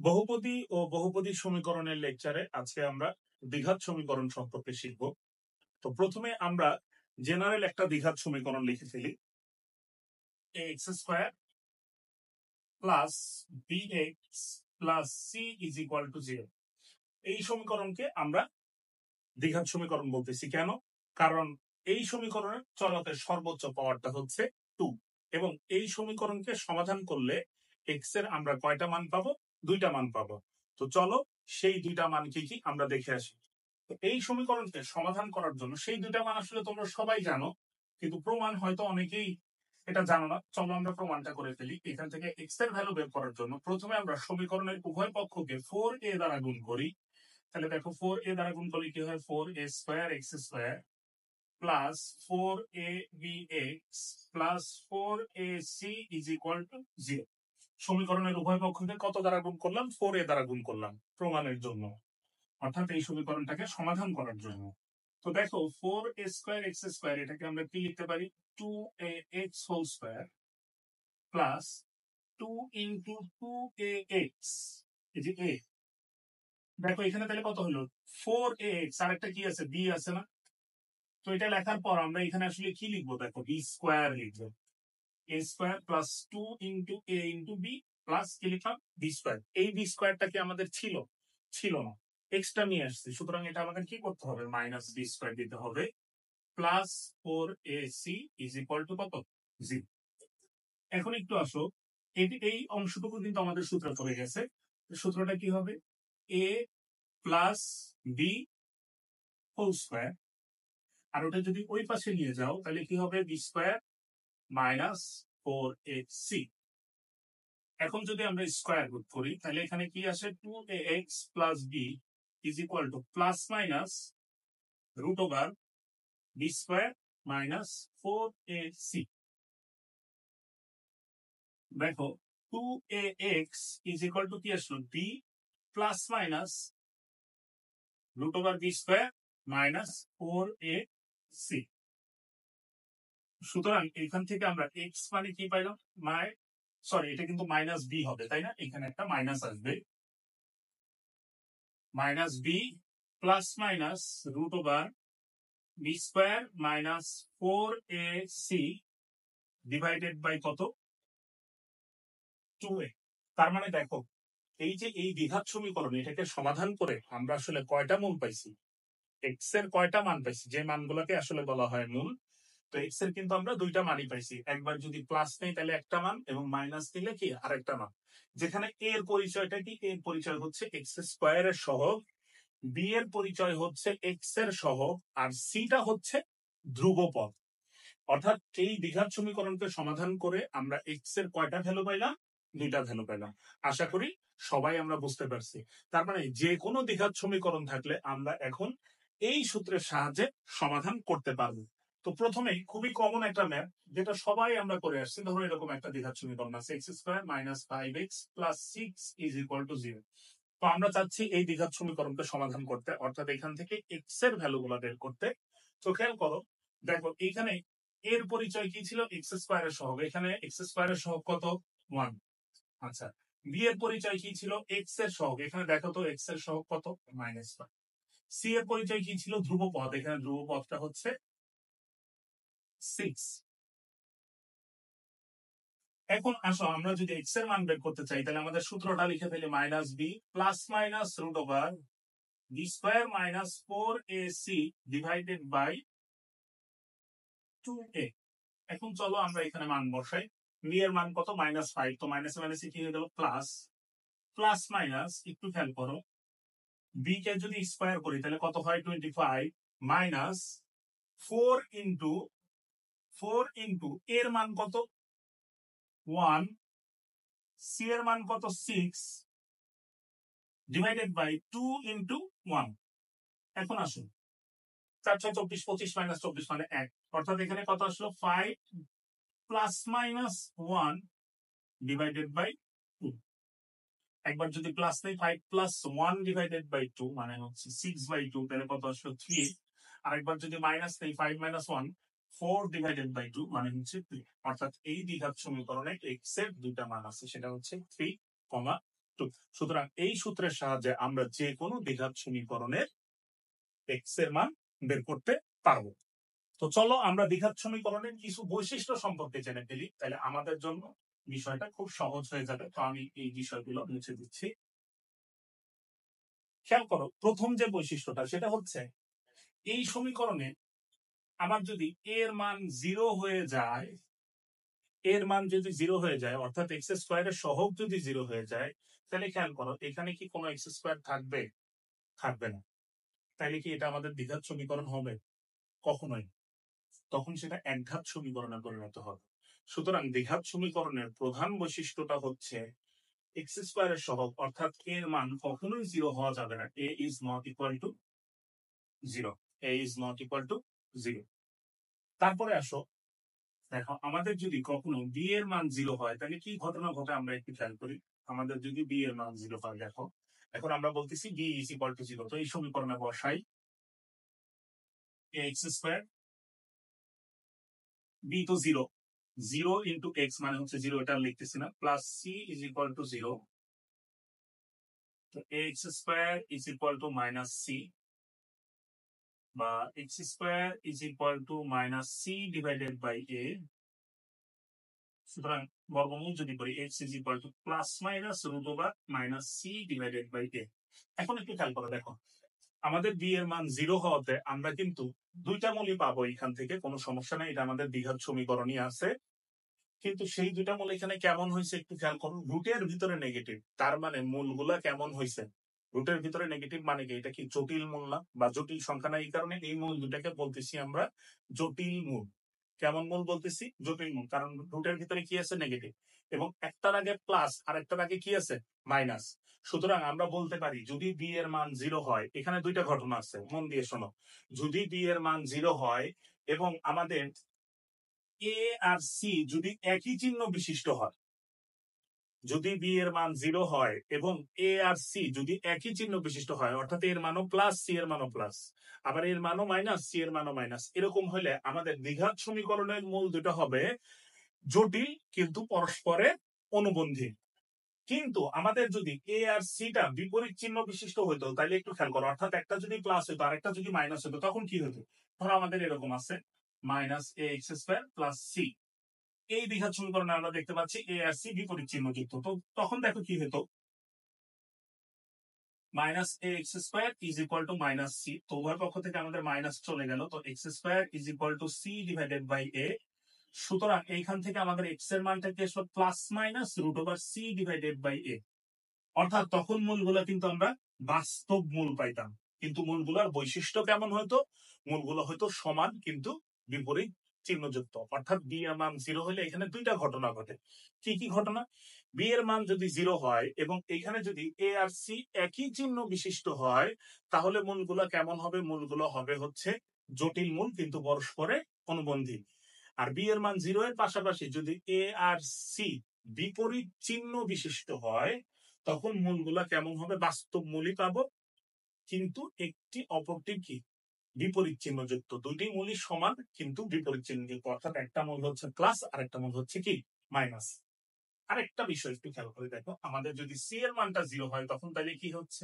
বহুপদী ও বহুপদী সমীকরণের লেকচারে আজকে আমরা দ্বিঘাত সমীকরণ সম্পর্কে শিখব। তো প্রথমে আমরা জেনারেল একটা দ্বিঘাত সমীকরণ লিখে ফেলি। X square plus B x plus C is equal to 0। এই সমীকরণকে আমরা দ্বিঘাত সমীকরণ বলতেছি কেন? কারণ এই সমীকরণের চলকের সর্বোচ্চ পাওয়ারটা হচ্ছে 2 এবং এই সমীকরণকে সমাধান করলে এক্স এর আমরা কয়টা মান পাবো? দুইটা মান পাবো। তো চলো সেই দুইটা মান কি কি আমরা দেখে আসি। তো এই সমীকরণকে সমাধান করার জন্য সেই দুইটা মান আসলে তোমরা সবাই জানো, কিন্তু প্রমাণ হয়তো অনেকেই এটা জানো না। চলো আমরা প্রমাণটা করে ফেলি। এখান থেকে এক্স এর ভ্যালু বের করার জন্য প্রথমে আমরা সমীকরণের উভয় পক্ষকে 4a দ্বারা গুণ করি। তাহলে দেখো 4a দ্বারা গুণ করলে কি হয়? 4a square x square plus 4ab(x) plus 4ac is equal to 0। সমীকরণের উভয় পক্ষকে কত দ্বারা গুণ করলাম? 4a দ্বারা গুণ করলাম প্রমাণের জন্য, অর্থাৎ এই সমীকরণটাকে সমাধান করার জন্য। তো দেখো 4a স্কোয়ার এক্স স্কোয়ার এটাকে আমরা কি লিখতে পারি? 2ax whole square plus 2 into 2ax, এই যে a। দেখো এখানে তাহলে কত হলো? 4ax, আর একটা কি আছে? b আছে না? তো এটা লেখার পর আমরা এখানে আসলে কি লিখবো? দেখো বি স্কোয়ার লিখবো। এ স্কোয়ার প্লাস 2 ইন্টু এ ইন্টু বি প্লাস কি লিখলাম? B square. এই বি স্কোয়ারটা কি আমাদের ছিল? ছিল না, এক্সট্রা নিয়ে আসছে। সুতরাং এটা আমাদের কি করতে হবে? মাইনাস বি স্কোয়ার দিতে হবে plus 4ac is equal two কত? 0। এখন একটু আসো, এই অংশটুকু কিন্তু আমাদের সূত্র পড়ে গেছে। সূত্রটা কি হবে? A plus b whole square, আর ওটা যদি ওই পাশে নিয়ে যাও তাহলে কি হবে? B square minus 4ac। এখন যদি আমরা স্কোয়ার রুট করি তাহলে এখানে কি আসে? 2ax plus b is equal to plus minus root over b square minus 4ac। দেখো 2ax ইজ ইকুয়াল টু কি আসলো? B plus minus root over b square minus 4ac। সুতরাং এখান থেকে আমরা এক্স মানে কি পাইলাম? সরি, এটা কিন্তু মাইনাস বি হবে, তাই না? এখানে একটা মাইনাস আসবে। Minus b plus minus root over b square minus 4ac divided by কত? 2a। তার মানে দেখো এই যে এই দ্বিঘাত সমীকরণ, এটাকে সমাধান করে আমরা আসলে কয়টা মূল পাইছি? এক্স এর কয়টা মান পাইছি? যে মানগুলোকে আসলে বলা হয় মূল। তো এক্স এর কিন্তু আমরা দুইটা মানই পাইছি। একবার যদি প্লাস নেই তাহলে একটা মান, এবং মাইনাস নিলে কি আরেকটা মান। যেখানে এ এর পরিচয়টা কি? এর পরিচয় হচ্ছে এক্স স্কোয়ারের সহগ, বি এর পরিচয় হচ্ছে এক্স এর সহগ, আর সিটা হচ্ছে ধ্রুবপদ। অর্থাৎ এই দ্বিঘাত সমীকরণকে সমাধান করে আমরা এক্স এর কয়টা ভ্যালু পাইলাম? দুইটা ভ্যালু পাইলাম। আশা করি সবাই আমরা বুঝতে পারছি। তার মানে যে কোনো দ্বিঘাত সমীকরণ থাকলে আমরা এখন এই সূত্রের সাহায্যে সমাধান করতে পারবো। তো প্রথমেই খুবই কমন একটা ম্যাথ, যেটা সবাই আমরা করে আসছি। ধরো এরকম একটা দ্বিঘাত সমীকরণ আছে, x square minus 5x plus 6 is equal to 0। তো আমরা চাচ্ছি এই দ্বিঘাত সমীকরণকে সমাধান করতে, অর্থাৎ এখান থেকে এক্স এর ভ্যালু গুলো বের করতে। তো খেয়াল করো, দেখো এইখানে এর পরিচয় কি ছিল? এক্স স্কোয়ারের সহগ। এখানে এক্স স্কোয়ারের সহগ কত? 1। আচ্ছা, বি এর পরিচয় কি ছিল? এক্স এর সহগ। এখানে দেখো তো এক্স এর সহগ কত? -1। সি এর পরিচয় কি ছিল? ধ্রুবপদ। এখানে ধ্রুবপদটা হচ্ছে 6। এখন আসো, আমরা যদি এক্স এর মান বের করতে চাই তাহলে আমাদের সূত্রটা লিখে ফেলি। Minus b plus minus root over b square minus 4ac divided by 2a। এখন চলো আমরা এখানে মান বসাই। বি এর মান কত? -5। তো মাইনাস মাইনাসে কি হয়ে গেল? প্লাস। প্লাস মাইনাস একটু খেয়াল করো, বি কে যদি স্কোয়ার করি তাহলে কত হয়? 25 মাইনাস 4 ইন্টু এর মান কত? 1। সি এর মান কত? 6 ডিভাইডেড বাই 2 ইন্টু 1। এখন আসুন, 4 6 24, 25 মাইনাস 24 মানে 1। অর্থাৎ এখানে কত আসলো? 5 প্লাস মাইনাস 1 ডিভাইডেড বাই 2। একবার যদি প্লাস নেই, 5 প্লাস 1 ডিভাইডেড বাই 2 মানে হচ্ছে 6/2, তাহলে কত আসলো? 3। আরেকবার যদি মাইনাস নেই, 5 মাইনাস 1 4 ডিভাইডেড বাই 2 মানে হচ্ছে 3। অর্থাৎ এই দ্বিঘাত সমীকরণে এক্স এর দুইটা মান আছে, সেটা হচ্ছে 3, সুতরাং এই সূত্রের সাহায্যে আমরা যে কোনো দ্বিঘাত সমীকরণের এক্স এর মান বের করতে পারবো। তো চলো আমরা দ্বিঘাত সমীকরণের কিছু বৈশিষ্ট্য সম্পর্কে জেনে ফেলি, তাহলে আমাদের জন্য বিষয়টা খুব সহজ হয়ে যাবে। তো আমি এই বিষয়গুলো মুছে দিচ্ছি। খেয়াল করো, প্রথম যে বৈশিষ্ট্যটা সেটা হচ্ছে এই সমীকরণে আমার যদি এর মান জিরো হয়ে যায়, এর মান যদি জিরো হয়ে যায় অর্থাৎ এক্স স্কোয়ারের সহগ যদি জিরো হয়ে যায়, তাহলে খেয়াল করো এখানে কি কোনো এক্স স্কোয়ার থাকবে? থাকবে না। তাহলে কি এটা আমাদের দ্বিঘাত সমীকরণ হবে? কখনোই। তখন সেটা একঘাত সমীকরণে পরিণত হবে। সুতরাং দ্বিঘাত সমীকরণের প্রধান বৈশিষ্ট্যটা হচ্ছে এক্স স্কোয়ারের সহগ অর্থাৎ এর মান কখনোই জিরো হওয়া যাবে না। A is not equal to zero. A is not equal to zero. তারপরে আসো, দেখো আমাদের যদি কখনো বি এর মান জিরো হয় তাহলে কি ঘটনা ঘটে আমরা একটু খেয়াল করি। আমাদের যদি বি এর মান জিরো হয়, দেখো এখন আমরা বলতেছি B is equal to zero. তো এই সমীকরণে বসাই এক্স স্কোয়ার, বি তো জিরো, জিরো ইন্টু এক্স মানে হচ্ছে জিরো, এটা লিখতেছি না, plus C is equal to zero. তো X square is equal to minus C, বা X square is equal to minus C divided by A. সুতরাং বর্গমূল যদি করি X is equal to plus minus root over minus C divided by A. এখন একটু খেয়াল করো, দেখো আমাদের বি এর মান জিরো হওয়াতে আমরা কিন্তু দুইটা মূলই পাবো এখান থেকে, কোনো সমস্যা নেই, এটা আমাদের দ্বিঘাত সমীকরণই আছে। কিন্তু সেই দুইটা মূল এখানে কেমন হয়েছে একটু খেয়াল করুন। রুটের ভিতরে নেগেটিভ, তার মানে মূলগুলা কেমন হয়েছে? রুটের ভিতরে নেগেটিভ মানে কি? এটা কি জটিল মূল না, বা জটিল সংখ্যা না? এই কারণে এই মূল দুটাকে বলতেছি আমরা জটিল মূল। কেমন মূল বলতেছি? জটিল মূল, কারণ রুটের ভিতরে কি আছে? নেগেটিভ। এবং একটার আগে প্লাস আর একটার আগে কি আছে? মাইনাস। সুতরাং আমরা বলতে পারি যদি বি এর মান জিরো হয়, এখানে দুইটা ঘটনা আছে, মন দিয়ে শোনো। যদি বি এর মান জিরো হয় এবং আমাদের এ আর সি যদি একই চিহ্ন বিশিষ্ট হয়, যদি বি এর মান জিরো হয় এবং এ আর সি যদি একই চিহ্ন বিশিষ্ট হয়, অর্থাৎ এর মানও প্লাস সি এর মানও প্লাস, আবার এর মানও মাইনাস সি এর মানও মাইনাস, এরকম হলে আমাদের দ্বিঘাত সমীকরণের মূল দুটো হবে জটিল কিন্তু পরস্পরে অনুবন্ধী। কিন্তু আমাদের যদি এ আর সিটা বিপরীত চিহ্ন বিশিষ্ট হইতো, তাহলে একটু খেয়াল করো, অর্থাৎ একটা যদি প্লাস হতো আর একটা যদি মাইনাস হতো, তখন কি হতো? ধরো আমাদের এরকম আছে minus A X square plus C. এই দ্বিঘাত সমীকরণে আমরা দেখতে পাচ্ছি এ আর সি বিপরীত চিহ্ন যুক্ত। তো তখন দেখো কি হতো, minus A X square is equal to minus C. তো উভয় পক্ষ থেকে আমাদের মাইনাস চলে গেল, তো X square is equal to C divided by A. সুতরাং এইখান থেকে আমাদের এক্স এর মানটা কি আসলো? Plus minus root over C divided by A. অর্থাৎ তখন মূলগুলো কিন্তু আমরা বাস্তব মূল পাইতাম। কিন্তু মূলগুলোর বৈশিষ্ট্য কেমন হতো? মূলগুলো হয়তো সমান কিন্তু বিপরীত চিহ্নযুক্ত। অর্থাৎ বি এর মান জিরো হলে এখানে দুইটা ঘটনা ঘটে। কি কি ঘটনা? বি এর মান যদি জিরো হয় এবং এখানে যদি এ আর সি একই চিহ্ন বিশিষ্ট হয়, তাহলে মূলগুলো কেমন হবে? মূলগুলো হবে হচ্ছে জটিল মূল কিন্তু পরস্পরে অনুবন্ধী। আর বি এর মান জিরো এর পাশাপাশি যদি এ আর সি বিপরীত চিহ্ন বিশিষ্ট হয়, তখন মূলগুলা কেমন হবে? বাস্তব মূলই পাবো, কিন্তু একটি অপরটির কি বিপরীত চিহ্ন যুক্ত। দুইটি মূলই সমান কিন্তু বিপরীত চিহ্ন যুক্ত, অর্থাৎ একটা মূল হচ্ছে প্লাস আর একটা মূল হচ্ছে কি মাইনাস। আরেকটা বিষয় একটু খেয়াল করে দেখো, আমাদের যদি সি এর মানটা জিরো হয় তখন তাহলে কি হচ্ছে?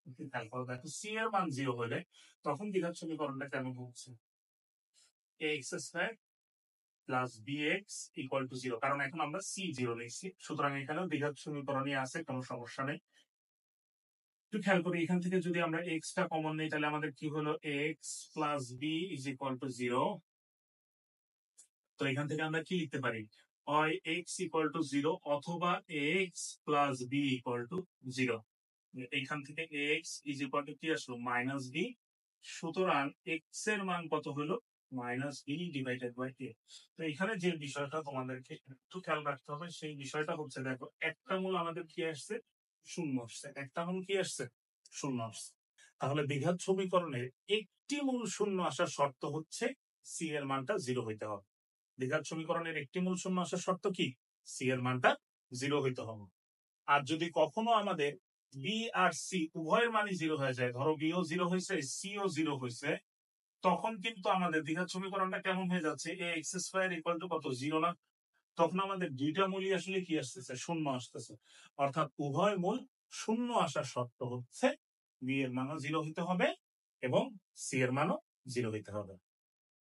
একটু খেয়াল করে দেখো, সি এর মান জিরো হলে তখন দ্বিঘাত সমীকরণটা কেমন হচ্ছে? A X square plus B X equal to zero, কারণ এখন আমরা সি জিরো লিখছি। সুতরাং এখানেও দ্বিঘাত সমীকরণই আছে, কোনো সমস্যা নেই। একটু খেয়াল করি, এখান থেকে যদি আমরা এক্স টা কমন নেই তাহলে আমাদের কি হলো? X plus b is equal to zero. তো এখান থেকে আমরা কি লিখতে পারি? হয় এক্স ইকুয়াল টু জিরো অথবা x plus b equal to zero. এখান থেকে এক্স ইজ ইকুয়াল টু কি আসলো? Minus B. সুতরাং এক্স এর মান কত হলো? মাইনাস বি ডিভাইডেড বাই এ। তো এখানে যে বিষয়টা তোমাদেরকে একটু খেয়াল রাখতে হবে সেই বিষয়টা হচ্ছে, দেখো একটা মূল আমাদের কি আসছে? শূন্য আসছে। একটা মূল কি আসছে? শূন্য আসছে। তাহলে দ্বিঘাত সমীকরণে একটি মূল শূন্য আসার শর্ত হচ্ছে সি এর মানটা জিরো হইতে হবে। দ্বিঘাত সমীকরণের একটি মূল শূন্য আসার শর্ত কি? সি এর মানটা জিরো হইতে হবে। আর যদি কখনো আমাদের বি আর সি উভয়ের মানই জিরো হয়ে যায়, ধরো বিও জিরো হয়েছে সিও জিরো হয়েছে, তখন কিন্তু আমাদের দ্বিঘাত সমীকরণটা কেমন হয়ে যাচ্ছে? এ এক্স স্কয়ার ইকুয়াল টু কত? জিরো না? তখন আমাদের দুইটা মূলই আসলে কি আসতেছে? শূন্য আসতেছে। অর্থাৎ উভয় মূল শূন্য আসার শর্ত হচ্ছে বি এর মানও 0 হইতে হবে এবং সি এর মানও 0 হইতে হবে।